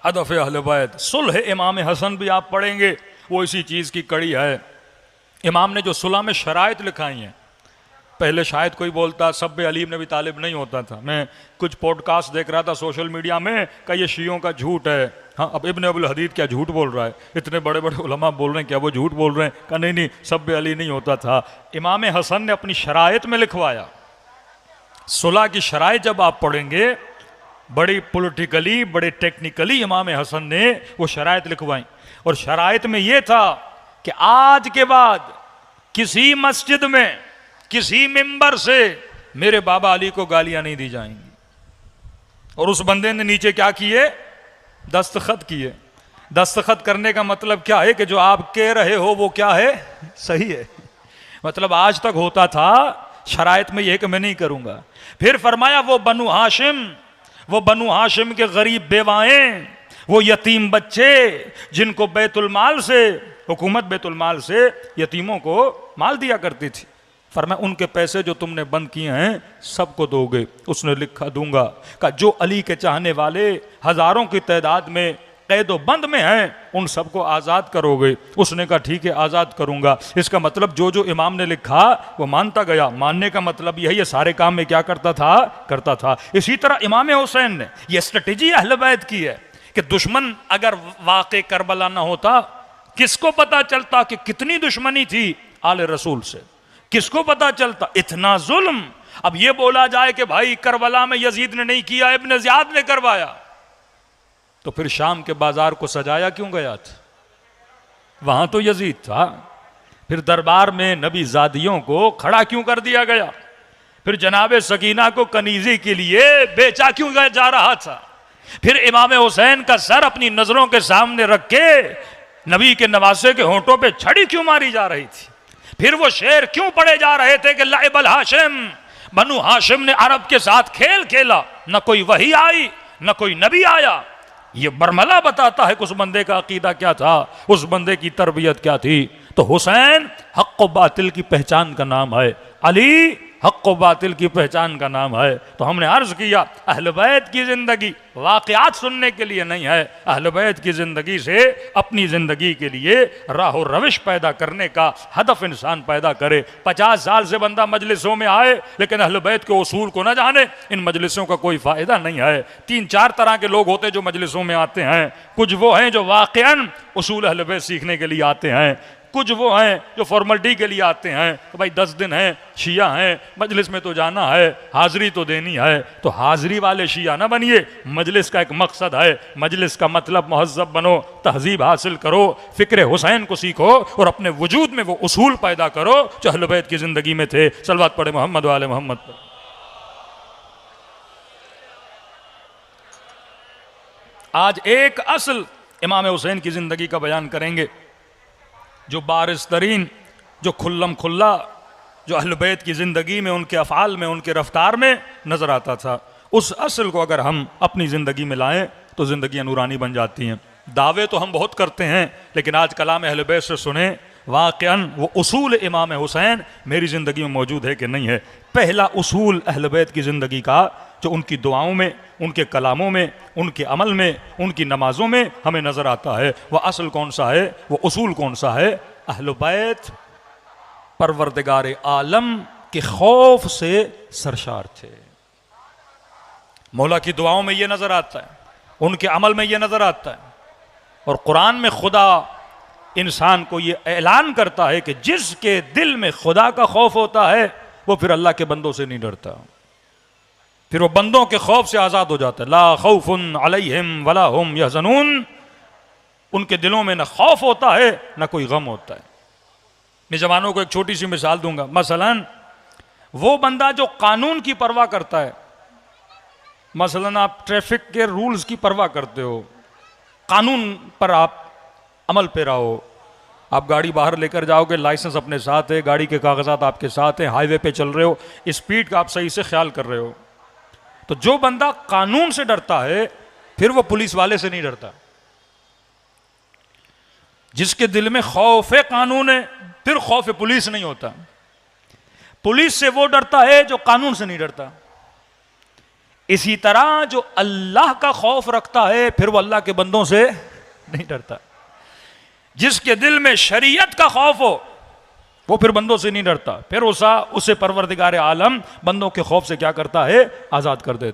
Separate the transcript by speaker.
Speaker 1: हदफ अहले बैत। सुलह इमाम हसन भी आप पढ़ेंगे, वो इसी चीज़ की कड़ी है। इमाम ने जो सुलह में शराइत लिखाई हैं, पहले शायद कोई बोलता सब अली इब्न अबी तालिब नहीं होता था। मैं कुछ पॉडकास्ट देख रहा था सोशल मीडिया में कि ये शियों का झूठ है। हाँ, अब इब्न अबुल हदीद क्या झूठ बोल रहा है? इतने बड़े बड़े उलमा बोल रहे हैं, क्या वो झूठ बोल रहे हैं? कहा नहीं नहीं, सब अली नहीं होता था। इमाम हसन ने अपनी शराइत में लिखवाया। सुलह की शराइत जब आप पढ़ेंगे, बड़ी पॉलिटिकली, बड़े टेक्निकली इमाम हसन ने वो शराइत लिखवाई। और शराइत में ये था कि आज के बाद किसी मस्जिद में, किसी मिंबर से मेरे बाबा अली को गालियां नहीं दी जाएंगी। और उस बंदे ने नीचे क्या किए? दस्तखत किए। दस्तखत करने का मतलब क्या है कि जो आप कह रहे हो वो क्या है? सही है। मतलब आज तक होता था शराइत में यह कि मैं नहीं करूंगा। फिर फरमाया वो बनु हाशिम के गरीब बेवाएं, वो यतीम बच्चे जिनको बैतुल माल से, हुकूमत बैतुल माल से यतीमों को माल दिया करती थी, फरमाया उनके पैसे जो तुमने बंद किए हैं सबको दोगे। उसने लिखा दूंगा। का जो अली के चाहने वाले हजारों की तादाद में कैदो बंद में हैं, उन सबको आज़ाद करोगे? उसने कहा ठीक है, आज़ाद करूंगा। इसका मतलब जो जो इमाम ने लिखा वो मानता गया। मानने का मतलब यही, ये सारे काम में क्या करता था। इसी तरह इमाम हुसैन ने यह स्ट्रेटेजी अहले बैत की है कि दुश्मन अगर वाक़े करबला ना होता, किसको पता चलता कि कितनी दुश्मनी थी आले रसूल से? किसको पता चलता इतना जुल्म? अब यह बोला जाए कि भाई करबला में यजीद ने नहीं किया, इब्न ज़ियाद ने करवाया, तो फिर शाम के बाजार को सजाया क्यों गया था? वहां तो यजीद था। फिर दरबार में नबी ज़ादियों को खड़ा क्यों कर दिया गया? फिर जनाब सकीना को कनीजी के लिए बेचा क्यों जा रहा था? फिर इमाम हुसैन का सर अपनी नजरों के सामने रख के नबी के नवासे के होंठों पे छड़ी क्यों मारी जा रही थी? फिर वो शेर क्यों पढ़े जा रहे थे कि लाइबल हाशिम, बनु हाशिम ने अरब के साथ खेल खेला, न कोई वही आई न कोई नबी आया। ये बरमला बताता है कि उस बंदे का अकीदा क्या था, उस बंदे की तरबियत क्या थी। तो हुसैन हक व बातिल की पहचान का नाम है, अली हक व बातिल की पहचान का नाम है। तो हमने अर्ज किया अहले बैत की जिंदगी वाक़यात सुनने के लिए नहीं है, अहले बैत की जिंदगी से अपनी जिंदगी के लिए राह रविश पैदा करने का हदफ इंसान पैदा करे। 50 साल से बंदा मजलिसों में आए लेकिन अहले बैत के उसूल को न जाने, इन मजलिसों का कोई फायदा नहीं है। 3-4 तरह के लोग होते जो मजलिसों में आते हैं। कुछ वो हैं जो वाक़यान उसूल अहले बैत सीखने के लिए आते हैं, कुछ वो हैं जो फॉर्मेलिटी के लिए आते हैं कि भाई 10 दिन हैं, शिया हैं, मजलिस में तो जाना है, हाजिरी तो देनी है। तो हाजिरी वाले शिया ना बनिए। मजलिस का एक मकसद है, मजलिस का मतलब महज़्ज़ब बनो, तहजीब हासिल करो, फ़िक्र हुसैन को सीखो और अपने वजूद में वो उसूल पैदा करो जो अहले बैत की ज़िंदगी में थे। सलवात पढ़े मोहम्मद वाले मोहम्मद पर। आज एक असल इमाम हुसैन की ज़िंदगी का बयान करेंगे जो बारिज़ तरीन, जो खुल्लम खुल्ला, जो अहले बैत की ज़िंदगी में, उनके अफ़आल में, उनके रफ्तार में नज़र आता था। उस असल को अगर हम अपनी ज़िंदगी में लाएं तो ज़िंदगियाँ नूरानी बन जाती हैं। दावे तो हम बहुत करते हैं लेकिन आज कलाम अहले बैत से सुने वाक़अन वो उसूल इमाम हुसैन मेरी ज़िंदगी में मौजूद है कि नहीं है। पहला उसूल अहले बैत की ज़िंदगी का जो उनकी दुआओं में, उनके कलामों में, उनके अमल में, उनकी नमाज़ों में हमें नज़र आता है, वह असल कौन सा है, वो उसूल कौन सा है? अहले बैत परवरदिगार आलम के खौफ से सरशार थे। मौला की दुआओं में यह नज़र आता है, उनके अमल में यह नज़र आता है। और कुरान में खुदा इंसान को यह ऐलान करता है कि जिसके दिल में खुदा का खौफ होता है वो फिर अल्लाह के बंदों से नहीं डरता, फिर वो बंदों के खौफ से आज़ाद हो जाता है। ला खौफुन अलैहिम वला हुम यहज़नून, उनके दिलों में न खौफ होता है न कोई गम होता है। मैं जवानों को एक छोटी सी मिसाल दूंगा। मसलन वो बंदा जो कानून की परवाह करता है, मसलन आप ट्रैफिक के रूल्स की परवाह करते हो, कानून पर आप अमल पे रहो, आप गाड़ी बाहर लेकर जाओगे, लाइसेंस अपने साथ है, गाड़ी के कागजात आपके साथ हैं, हाईवे पे चल रहे हो, स्पीड का आप सही से ख्याल कर रहे हो। तो जो बंदा कानून से डरता है फिर वो पुलिस वाले से नहीं डरता। जिसके दिल में खौफ कानून है फिर खौफ पुलिस नहीं होता। पुलिस से वो डरता है जो कानून से नहीं डरता। इसी तरह जो अल्लाह का खौफ रखता है फिर वो अल्लाह के बंदों से नहीं डरता। जिसके दिल में शरीयत का खौफ हो वो फिर बंदों से नहीं डरता, फिर उसे परवरदिगार आलम बंदों के खौफ से क्या करता है, आजाद कर देता।